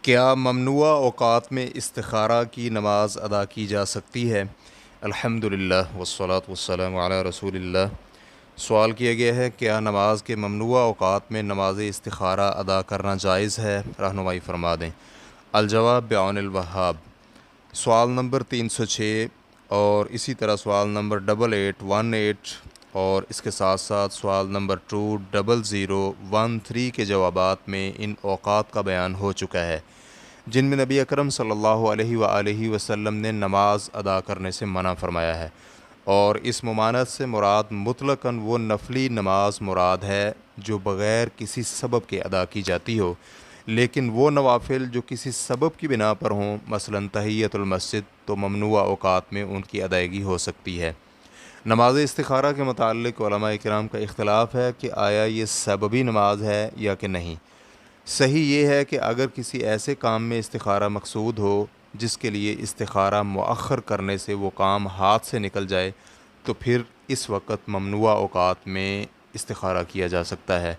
کیا ممنوع اوقات میں استخارہ کی نماز ادا کی جا سکتی ہے؟ الحمدللہ والصلاۃ والسلام علی رسول اللہ۔ سوال کیا گیا ہے کیا نماز کے ممنوع اوقات میں نماز استخارہ ادا کرنا جائز ہے؟ رہنمائی فرما دیں۔ الجواب بعون الوہاب۔ سوال نمبر 306 اور اسی طرح سوال نمبر 8818 اور اس کے ساتھ ساتھ سوال نمبر 2013 کے جوابات میں ان اوقات کا بیان ہو چکا ہے جن میں نبی اکرم صلی اللہ علیہ وآلہ وسلم نے نماز ادا کرنے سے منع فرمایا ہے، اور اس ممانعت سے مراد مطلقاً وہ نفلی نماز مراد ہے جو بغیر کسی سبب کے ادا کی جاتی ہو، لیکن وہ نوافل جو کسی سبب کی بنا پر ہوں، مثلاً تحیۃ المسجد، تو ممنوع اوقات میں ان کی ادائیگی ہو سکتی ہے۔ نماز استخارہ کے متعلق علماء کرام کا اختلاف ہے کہ آیا یہ سببی نماز ہے یا کہ نہیں۔ صحیح یہ ہے کہ اگر کسی ایسے کام میں استخارہ مقصود ہو جس کے لیے استخارہ مؤخر کرنے سے وہ کام ہاتھ سے نکل جائے تو پھر اس وقت ممنوع اوقات میں استخارہ کیا جا سکتا ہے۔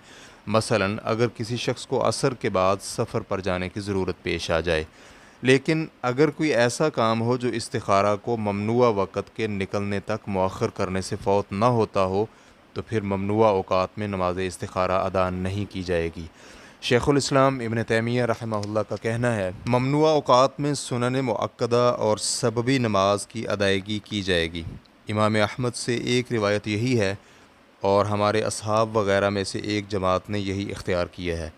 مثلاً اگر کسی شخص کو عصر کے بعد سفر پر جانے کی ضرورت پیش آ جائے، لیکن اگر کوئی ایسا کام ہو جو استخارہ کو ممنوع وقت کے نکلنے تک مؤخر کرنے سے فوت نہ ہوتا ہو تو پھر ممنوع اوقات میں نماز استخارہ ادا نہیں کی جائے گی۔ شیخ الاسلام ابن تیمیہ رحمہ اللہ کا کہنا ہے ممنوع اوقات میں سنن مؤکدہ اور سببی نماز کی ادائیگی کی جائے گی۔ امام احمد سے ایک روایت یہی ہے اور ہمارے اصحاب وغیرہ میں سے ایک جماعت نے یہی اختیار کیا ہے،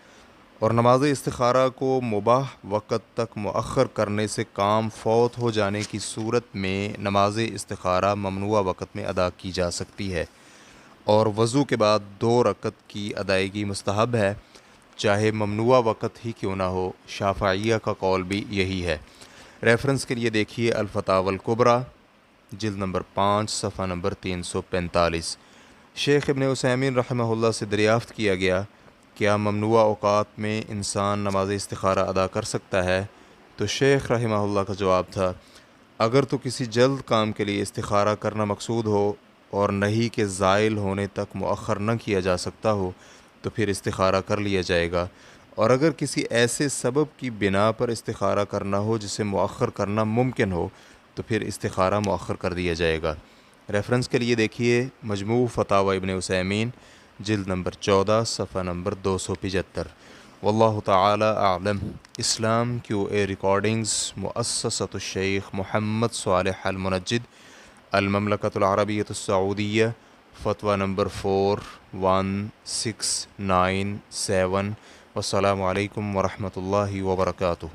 اور نماز استخارہ کو مباح وقت تک مؤخر کرنے سے کام فوت ہو جانے کی صورت میں نماز استخارہ ممنوع وقت میں ادا کی جا سکتی ہے، اور وضو کے بعد 2 رکعت کی ادائیگی مستحب ہے چاہے ممنوع وقت ہی کیوں نہ ہو۔ شافعیہ کا قول بھی یہی ہے۔ ریفرنس کے لیے دیکھیے الفتاوی الکبریٰ جلد نمبر 5 صفحہ نمبر 345۔ شیخ ابن عثیمین رحمہ اللہ سے دریافت کیا گیا کیا ممنوع اوقات میں انسان نماز استخارہ ادا کر سکتا ہے؟ تو شیخ رحمہ اللہ کا جواب تھا اگر تو کسی جلد کام کے لیے استخارہ کرنا مقصود ہو اور نہیں کہ زائل ہونے تک مؤخر نہ کیا جا سکتا ہو تو پھر استخارہ کر لیا جائے گا، اور اگر کسی ایسے سبب کی بنا پر استخارہ کرنا ہو جسے مؤخر کرنا ممکن ہو تو پھر استخارہ مؤخر کر دیا جائے گا۔ ریفرنس کے لیے دیکھیے مجموع فتاوی ابن عثیمین جلد نمبر 14 صفحہ نمبر 275۔ واللہ تعالی اعلم۔ اسلام کیو اے ریکارڈنگز، مؤسسۃ الشیخ محمد صالح المنجد، المملکۃ العربیۃ السعودیہ، فتویٰ نمبر 41697۔ والسلام علیکم ورحمۃ اللہ وبرکاتہ۔